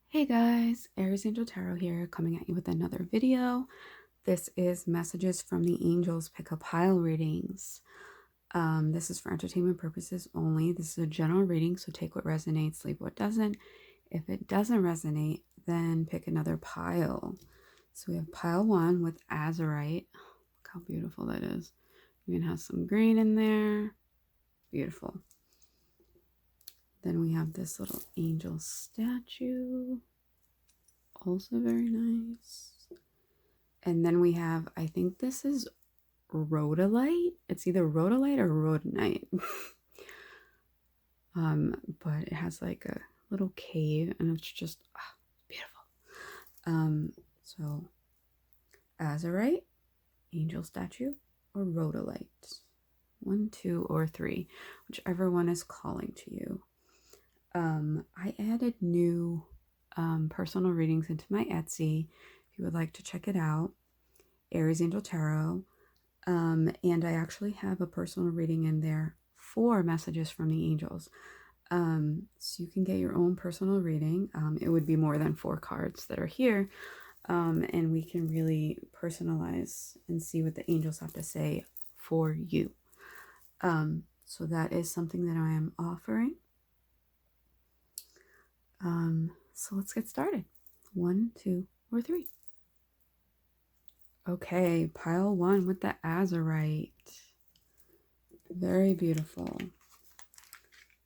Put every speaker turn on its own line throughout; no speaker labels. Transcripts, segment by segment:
Hey guys, Aries Angel Tarot here, coming at you with another video. This is messages from the angels pick-up pile readings. This is for entertainment purposes only. This is a general reading, so take what resonates, leave what doesn't. If it doesn't resonate, then pick another pile. So we have pile 1 with Azerite. Look how beautiful that is. Even has some green in there. Beautiful. Then we have this little angel statue. Also very nice. And then we have, I think this is rhodolite. It's either rhodolite or rhodonite. But it has like a little cave and it's just beautiful. So Azerite, angel statue, or rhodolite. 1, 2, or 3, whichever one is calling to you. I added new personal readings into my Etsy if you would like to check it out. Aries Angel Tarot. And I actually have a personal reading in there for messages from the angels. So you can get your own personal reading. It would be more than 4 cards that are here. And we can really personalize and see what the angels have to say for you. So that is something that I am offering. So let's get started. 1, 2, or 3. Okay, pile 1 with the Azerite. Very beautiful.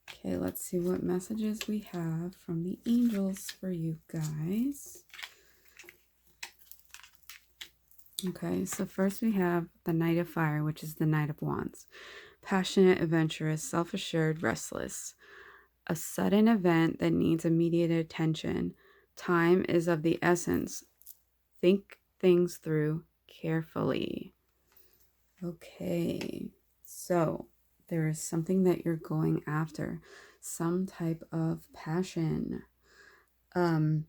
Okay, let's see what messages we have from the angels for you guys. Okay, so first we have the Knight of Fire, which is the Knight of Wands. Passionate, adventurous, self-assured, restless. A sudden event that needs immediate attention. Time is of the essence. Think things through carefully. Okay, so there is something that you're going after, some type of passion. And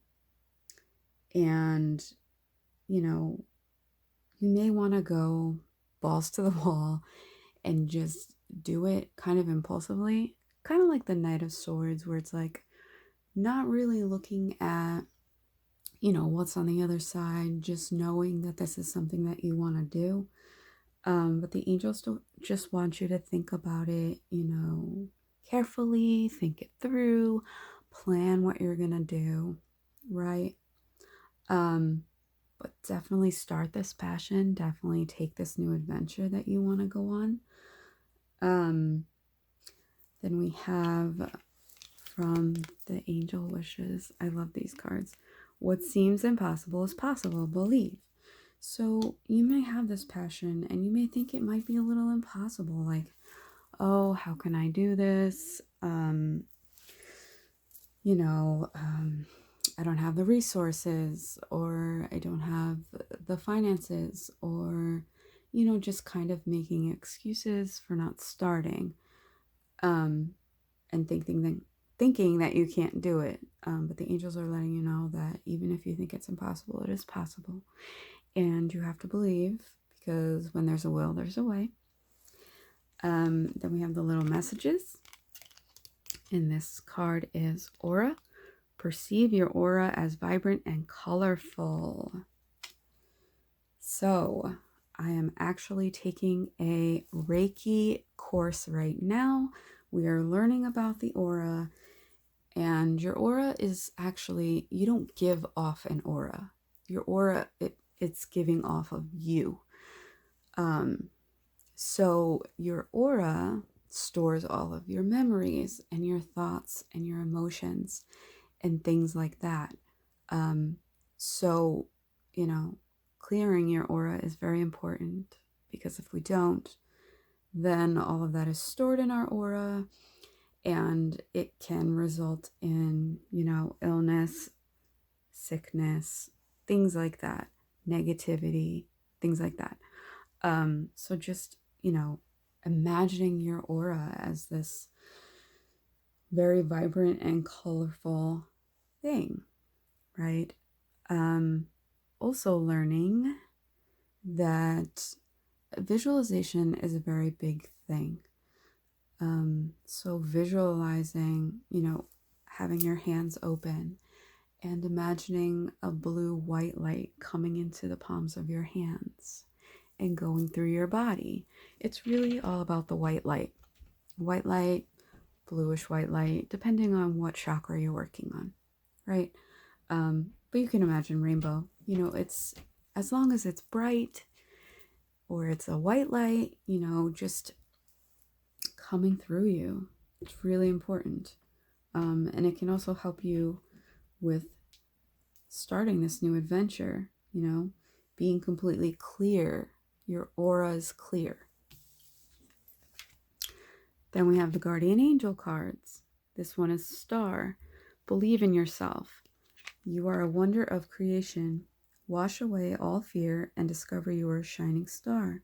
you know, you may want to go balls to the wall and just do it kind of impulsively, kind of like the Knight of Swords, where it's like not really looking at, what's on the other side, just knowing that this is something that you want to do. But the angels don't just want you to think about it, carefully, think it through, plan what you're gonna do, right? But definitely start this passion, definitely take this new adventure that you want to go on. Then we have from the angel wishes, I love these cards. What seems impossible is possible, believe. So you may have this passion and you may think it might be a little impossible, like, oh, how can I do this? I don't have the resources, or I don't have the finances, or, just kind of making excuses for not starting, and thinking that you can't do it. But the angels are letting you know that even if you think it's impossible, it is possible. And you have to believe, because when there's a will, there's a way. Then we have the little messages. And this card is Aura. Perceive your aura as vibrant and colorful. So I am actually taking a Reiki course right now. We are learning about the aura. And your aura is actually, you don't give off an aura. Your aura, it's giving off of you. So your aura stores all of your memories and your thoughts and your emotions and things like that. So, clearing your aura is very important, because if we don't, then all of that is stored in our aura and it can result in, illness, sickness, things like that, negativity, things like that. So just, imagining your aura as this very vibrant and colorful thing, right? Also learning that visualization is a very big thing. So visualizing, having your hands open and imagining a blue-white light coming into the palms of your hands and going through your body. It's really all about the white light. White light, bluish white light, depending on what chakra you're working on, right? But you can imagine rainbow. You know, it's as long as it's bright or it's a white light, you know, just coming through you. It's really important. And it can also help you with starting this new adventure, you know, being completely clear. Your aura is clear. Then we have the guardian angel cards. This one is star. Believe in yourself. You are a wonder of creation. Wash away all fear and discover you are a shining star.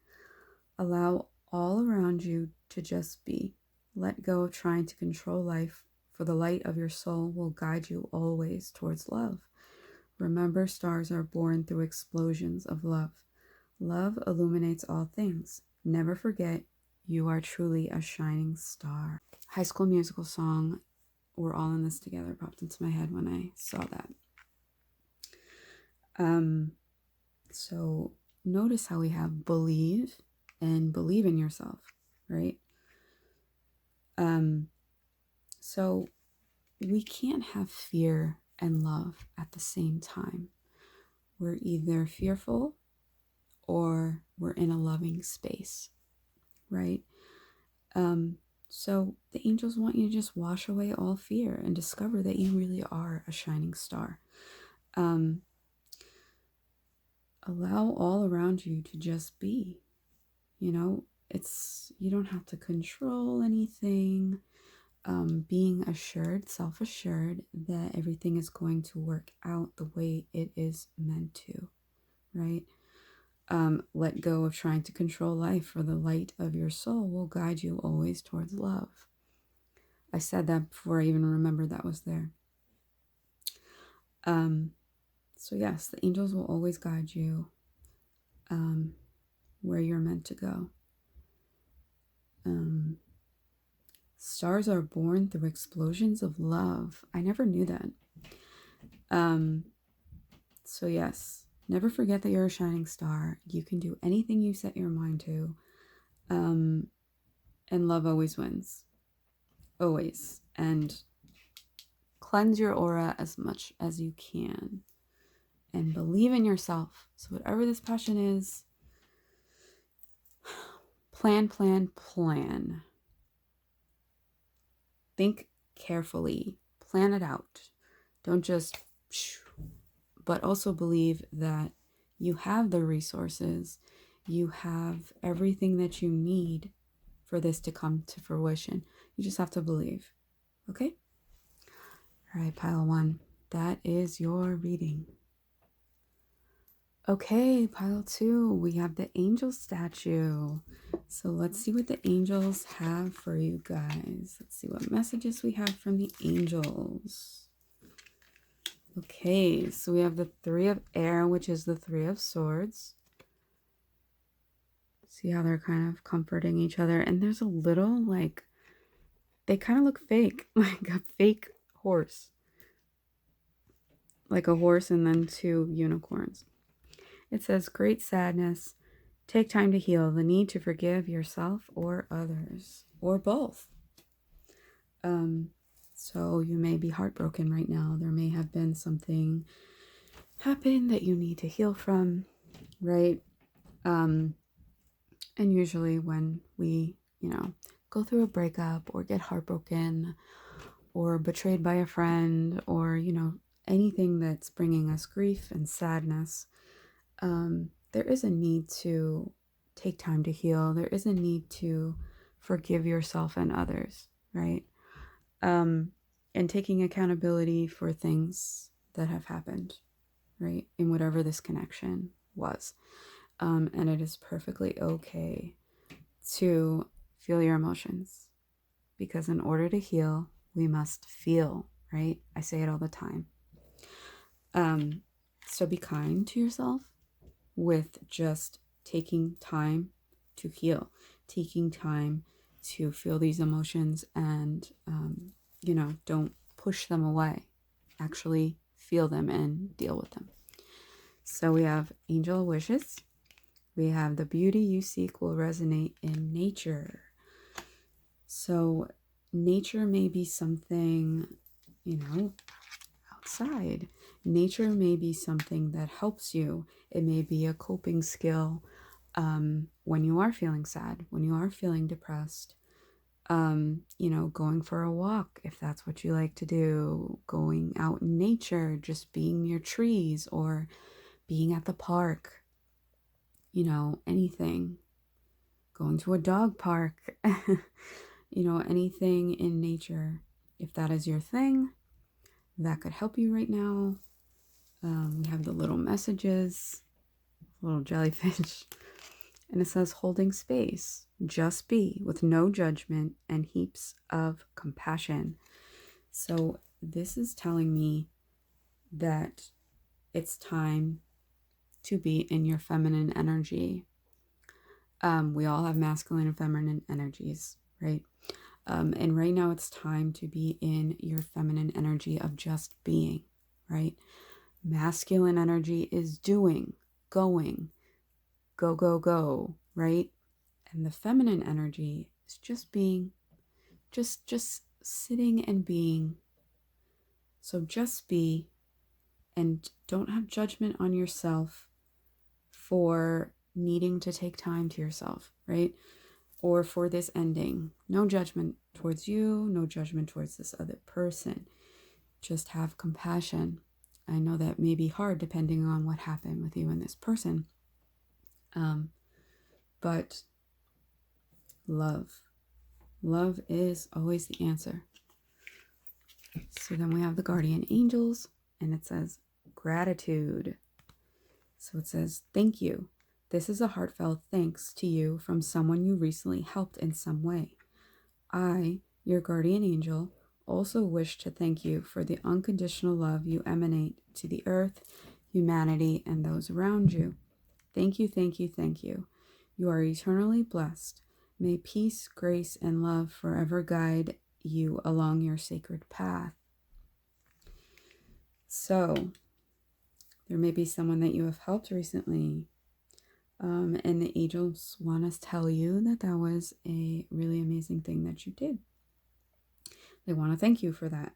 Allow all around you to just be. Let go of trying to control life, for the light of your soul will guide you always towards love. Remember, stars are born through explosions of love. Love illuminates all things. Never forget, you are truly a shining star. High School Musical song, We're All in This Together, popped into my head when I saw that. So notice how we have believe and believe in yourself, right? So we can't have fear and love at the same time. We're either fearful or we're in a loving space, right? So the angels want you to just wash away all fear and discover that you really are a shining star. Allow all around you to just be. You know, you don't have to control anything. Being assured, self-assured that everything is going to work out the way it is meant to, right? Let go of trying to control life, for the light of your soul will guide you always towards love. I said that before I even remembered that was there. So yes, the angels will always guide you where you're meant to go. Stars are born through explosions of love. I never knew that. So yes, never forget that you're a shining star. You can do anything you set your mind to. And love always wins. Always. And cleanse your aura as much as you can. And believe in yourself. So whatever this passion is, plan. Think carefully. Plan it out. Don't just... But also believe that you have the resources. You have everything that you need for this to come to fruition. You just have to believe. Okay? All right, pile 1. That is your reading. Okay, pile 2. We have the angel statue. So let's see what the angels have for you guys. Let's see what messages we have from the angels. Okay, so we have the 3 of air, which is the 3 of swords. See how they're kind of comforting each other. And there's a little, like, they kind of look fake, like a fake horse. Like a horse and then 2 unicorns. It says, great sadness. Take time to heal. The need to forgive yourself or others. Or both. So you may be heartbroken right now. There may have been something happen that you need to heal from, right? And usually when we, go through a breakup or get heartbroken or betrayed by a friend or, anything that's bringing us grief and sadness, there is a need to take time to heal. There is a need to forgive yourself and others, right? And taking accountability for things that have happened, right? In whatever this connection was. And it is perfectly okay to feel your emotions, because in order to heal, we must feel, right? I say it all the time. So be kind to yourself with just taking time to heal, taking time to feel these emotions and, don't push them away. Actually feel them and deal with them. So we have angel wishes. We have the beauty you seek will resonate in nature. So nature may be something, outside. Nature may be something that helps you. It may be a coping skill when you are feeling sad, when you are feeling depressed. Going for a walk, if that's what you like to do, going out in nature, just being near trees or being at the park, anything, going to a dog park, anything in nature. If that is your thing, that could help you right now. We have the little messages, little jellyfish, and it says holding space, just be with no judgment and heaps of compassion. So this is telling me that it's time to be in your feminine energy. We all have masculine and feminine energies, right? And right now it's time to be in your feminine energy of just being, right? Masculine energy is doing, going, go, go, go, right? And the feminine energy is just being, just sitting and being. So just be, and don't have judgment on yourself for needing to take time to yourself, right? Or for this ending. No judgment towards you, no judgment towards this other person. Just have compassion. I know that may be hard depending on what happened with you and this person. But love. Love is always the answer. So then we have the guardian angels, and it says gratitude. So it says, thank you. This is a heartfelt thanks to you from someone you recently helped in some way. I, your guardian angel, also wish to thank you for the unconditional love you emanate to the earth, humanity, and those around you. Thank you, thank you, thank you. You are eternally blessed. May peace, grace, and love forever guide you along your sacred path. So, there may be someone that you have helped recently, and the angels want us to tell you that that was a really amazing thing that you did. They want to thank you for that.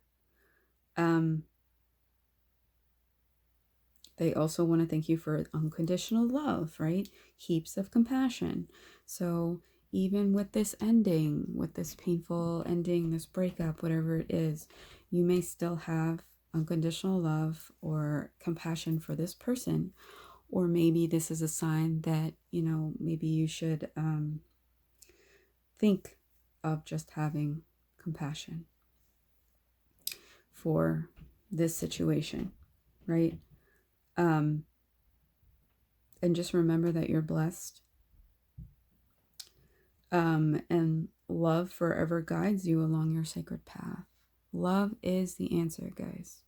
They also want to thank you for unconditional love, right? Heaps of compassion. So even with this ending, with this painful ending, this breakup, whatever it is, you may still have unconditional love or compassion for this person. Or maybe this is a sign that, maybe you should think of just having compassion for this situation, right? And just remember that you're blessed. And love forever guides you along your sacred path. Love is the answer, guys.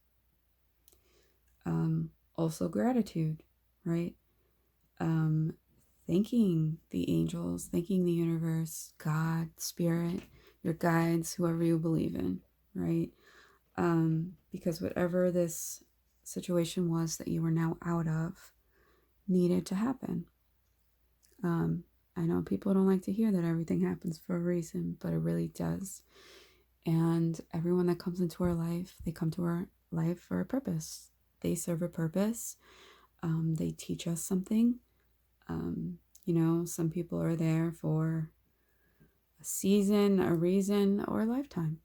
Also gratitude, right? Thanking the angels, thanking the universe, God, spirit, your guides, whoever you believe in, right? Because whatever this situation was that you were now out of needed to happen. I know people don't like to hear that everything happens for a reason, but it really does. And everyone that comes into our life, they come to our life for a purpose. They serve a purpose. They teach us something. Some people are there for a season, a reason, or a lifetime,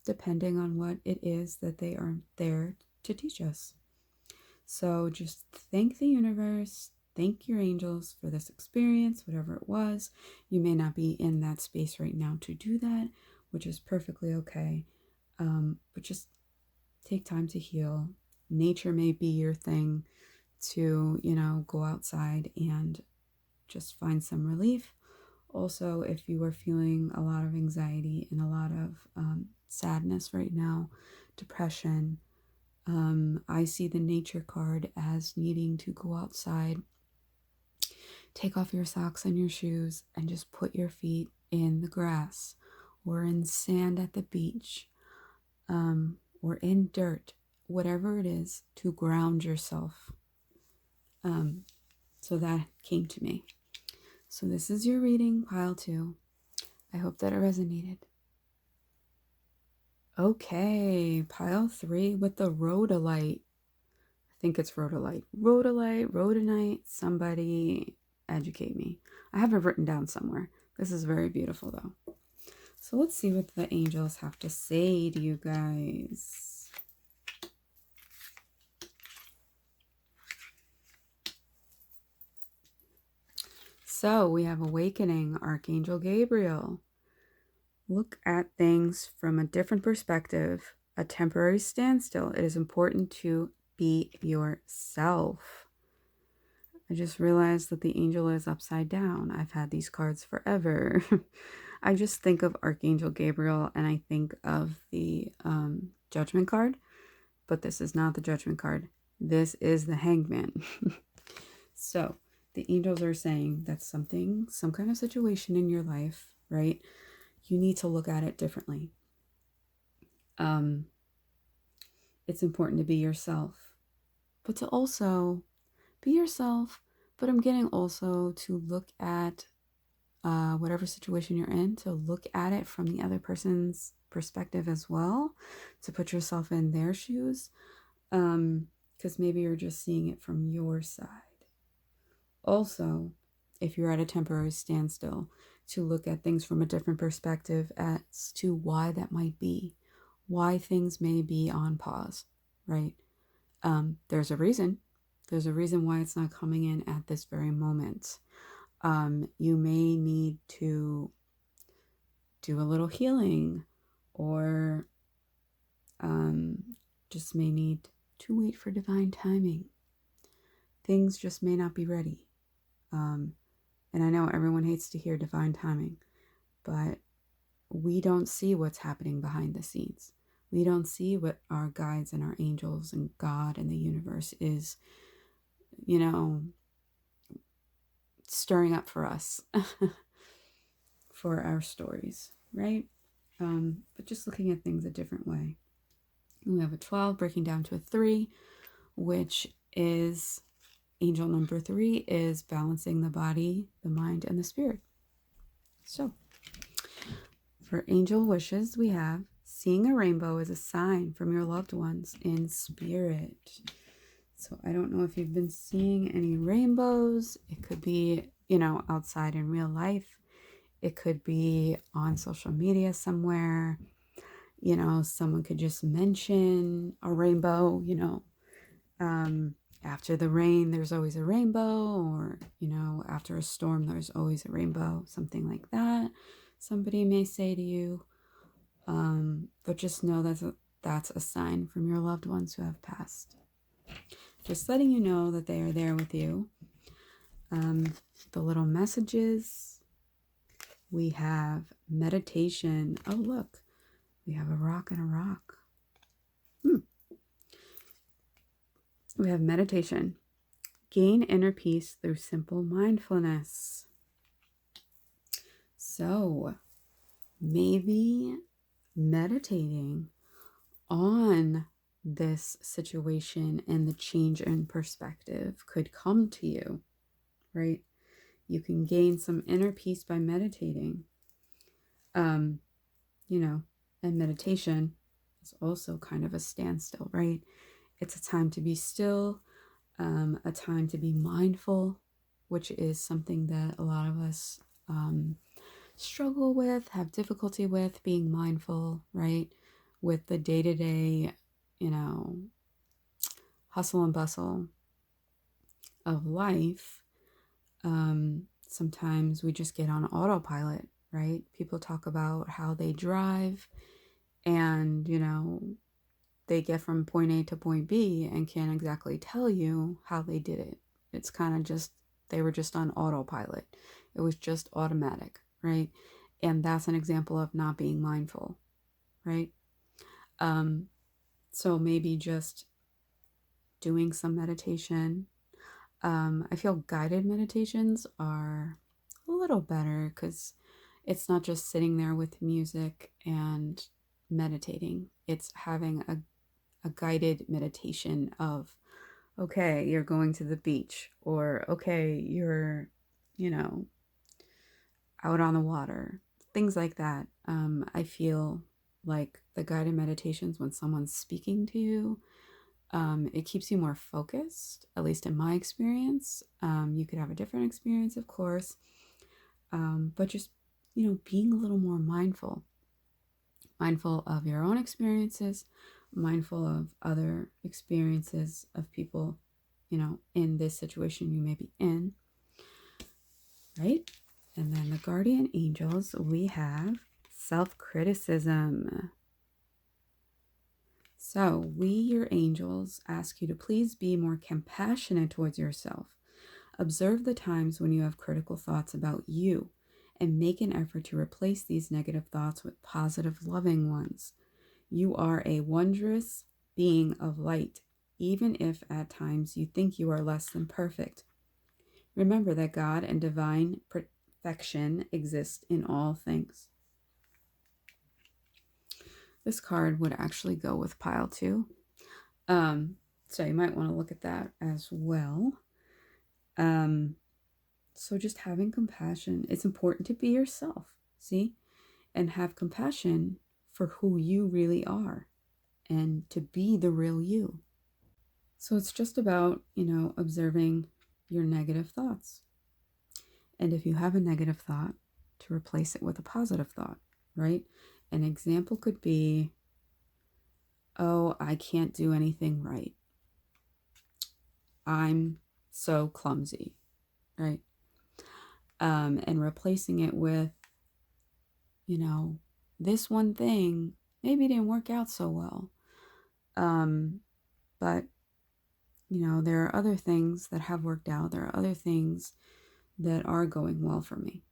depending on what it is that they are there to teach us. So just thank the universe, thank your angels for this experience, whatever it was. You may not be in that space right now to do that, which is perfectly okay. But just take time to heal. Nature may be your thing to, go outside and just find some relief. Also, if you are feeling a lot of anxiety and a lot of sadness right now, depression, I see the nature card as needing to go outside, take off your socks and your shoes, and just put your feet in the grass or in sand at the beach, or in dirt, whatever it is to ground yourself. So that came to me. So this is your reading, pile 2. I hope that it resonated. Okay, pile 3 with the rhodolite. I think it's rhodolite. Rhodonite, somebody educate me. I have it written down somewhere. This is very beautiful though. So let's see what the angels have to say to you guys. So we have awakening, Archangel Gabriel. Look at things from a different perspective, a temporary standstill. It is important to be yourself. I just realized that the angel is upside down. I've had these cards forever. I just think of Archangel Gabriel and I think of the Judgment card, but this is not the Judgment card. This is the Hangman. So the angels are saying that some kind of situation in your life, right? You need to look at it differently. It's important to be yourself, but to also be yourself. But I'm getting also to look at whatever situation you're in, to look at it from the other person's perspective as well, to put yourself in their shoes, because maybe you're just seeing it from your side. Also, if you're at a temporary standstill, to look at things from a different perspective as to why that might be, why things may be on pause, right? There's a reason. There's a reason why it's not coming in at this very moment. You may need to do a little healing, or just may need to wait for divine timing. Things just may not be ready. And I know everyone hates to hear divine timing, but we don't see what's happening behind the scenes. We don't see what our guides and our angels and God and the universe is, stirring up for us for our stories, right? But just looking at things a different way. We have a 12 breaking down to a 3, which is angel number 3 is balancing the body, the mind, and the spirit. So for angel wishes, we have seeing a rainbow is a sign from your loved ones in spirit. So I don't know if you've been seeing any rainbows. It could be, outside in real life. It could be on social media somewhere. Someone could just mention a rainbow, after the rain, there's always a rainbow, or, after a storm, there's always a rainbow, something like that. Somebody may say to you, but just know that's a sign from your loved ones who have passed. Just letting you know that they are there with you. The little messages. We have meditation. Oh, look. We have a rock and a rock. We have meditation. Gain inner peace through simple mindfulness. So, maybe meditating on this situation and the change in perspective could come to you, right? You can gain some inner peace by meditating. And meditation is also kind of a standstill, right? It's a time to be still, a time to be mindful, which is something that a lot of us struggle with, have difficulty with, being mindful, right? With the day-to-day, hustle and bustle of life. Sometimes we just get on autopilot, right? People talk about how they drive and, they get from point A to point B and can't exactly tell you how they did it. It's kind of just, they were just on autopilot. It was just automatic, right? And that's an example of not being mindful, right? So maybe just doing some meditation. I feel guided meditations are a little better because it's not just sitting there with music and meditating. It's having a guided meditation of, okay, you're going to the beach, or okay, you're, you know, out on the water, things like that. I feel like the guided meditations, when someone's speaking to you, it keeps you more focused, at least in my experience. You could have a different experience, of course, but just, being a little more mindful of your own experiences, mindful of other experiences of people, in this situation you may be in, right? And then the guardian angels, we have self-criticism. So we, your angels, ask you to please be more compassionate towards yourself. Observe the times when you have critical thoughts about you and make an effort to replace these negative thoughts with positive, loving ones. You are a wondrous being of light, even if at times you think you are less than perfect. Remember that God and divine perfection exist in all things. This card would actually go with pile 2. So you might want to look at that as well. So just having compassion. It's important to be yourself, see? And have compassion for who you really are and to be the real you. So it's just about, observing your negative thoughts. And if you have a negative thought, to replace it with a positive thought, right? An example could be, oh, I can't do anything right. I'm so clumsy, right? And replacing it with, this one thing maybe didn't work out so well. But, there are other things that have worked out. There are other things that are going well for me,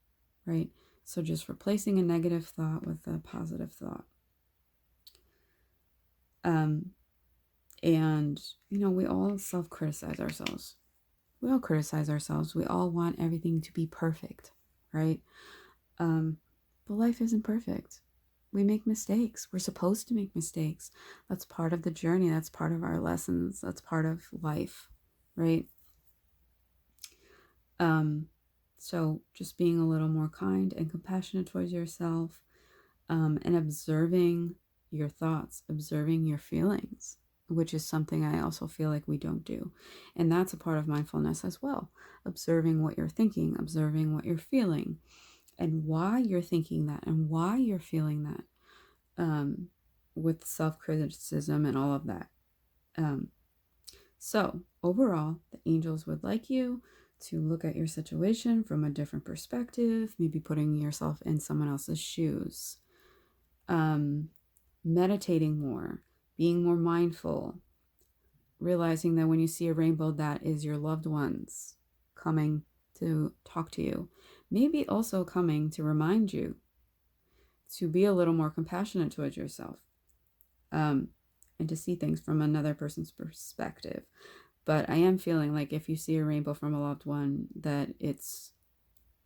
right? So just replacing a negative thought with a positive thought. And, we all self-criticize ourselves. We all criticize ourselves. We all want everything to be perfect, right? But life isn't perfect. We make mistakes. We're supposed to make mistakes. That's part of the journey. That's part of our lessons. That's part of life, right? So just being a little more kind and compassionate towards yourself, and observing your thoughts, observing your feelings, which is something I also feel like we don't do. And that's a part of mindfulness as well. Observing what you're thinking, observing what you're feeling, and why you're thinking that and why you're feeling that, with self-criticism and all of that. So overall, the angels would like you to look at your situation from a different perspective, maybe putting yourself in someone else's shoes, meditating more, being more mindful, realizing that when you see a rainbow, that is your loved ones coming to talk to you. Maybe also coming to remind you to be a little more compassionate towards yourself, and to see things from another person's perspective. But I am feeling like if you see a rainbow from a loved one, that it's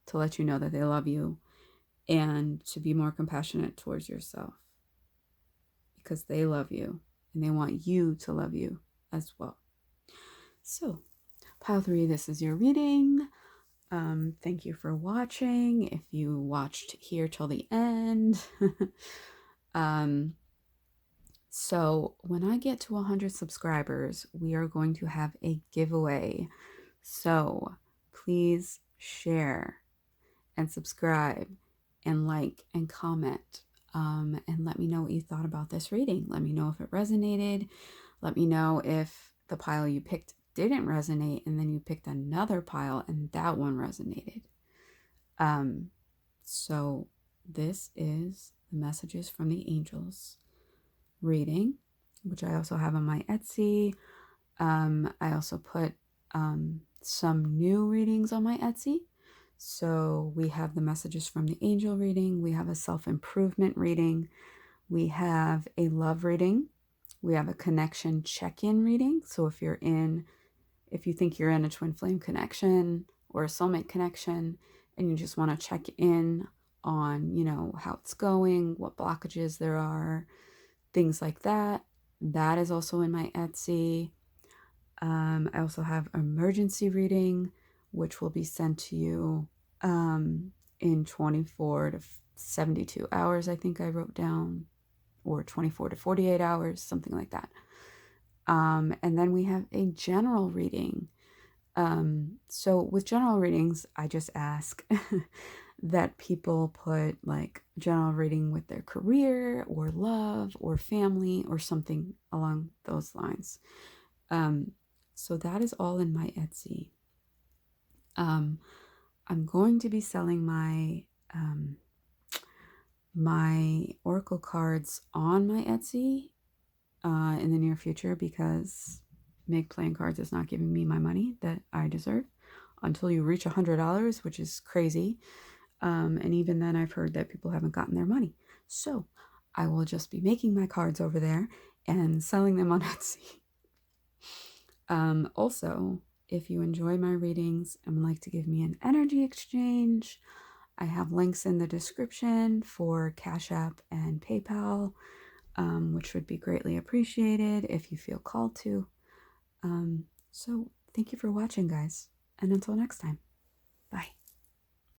to let you know that they love you and to be more compassionate towards yourself because they love you and they want you to love you as well. So, pile 3, this is your reading. Thank you for watching. If you watched here till the end. So when I get to 100 subscribers, we are going to have a giveaway. So please share and subscribe and like and comment, and let me know what you thought about this reading. Let me know if it resonated. Let me know if the pile you picked didn't resonate and then you picked another pile and that one resonated. So this is the messages from the angels reading, which I also have on my Etsy. I also put some new readings on my Etsy. So we have the messages from the angel reading, we have a self-improvement reading, we have a love reading, we have a connection check-in reading. So if you think you're in a twin flame connection or a soulmate connection and you just want to check in on, how it's going, what blockages there are, things like that, That is also in my Etsy. I also have emergency reading, which will be sent to you in 24 to 72 hours, I think I wrote down, or 24 to 48 hours, something like that. And then we have a general reading. So with general readings, I just ask that people put like general reading with their career or love or family or something along those lines. So that is all in my Etsy. I'm going to be selling my oracle cards on my Etsy in the near future, because Make Playing Cards is not giving me my money that I deserve until you reach $100, which is crazy. And even then, I've heard that people haven't gotten their money. So I will just be making my cards over there and selling them on Etsy. Also, if you enjoy my readings and would like to give me an energy exchange, I have links in the description for Cash App and PayPal, which would be greatly appreciated if you feel called to. So thank you for watching, guys, and until next time, bye.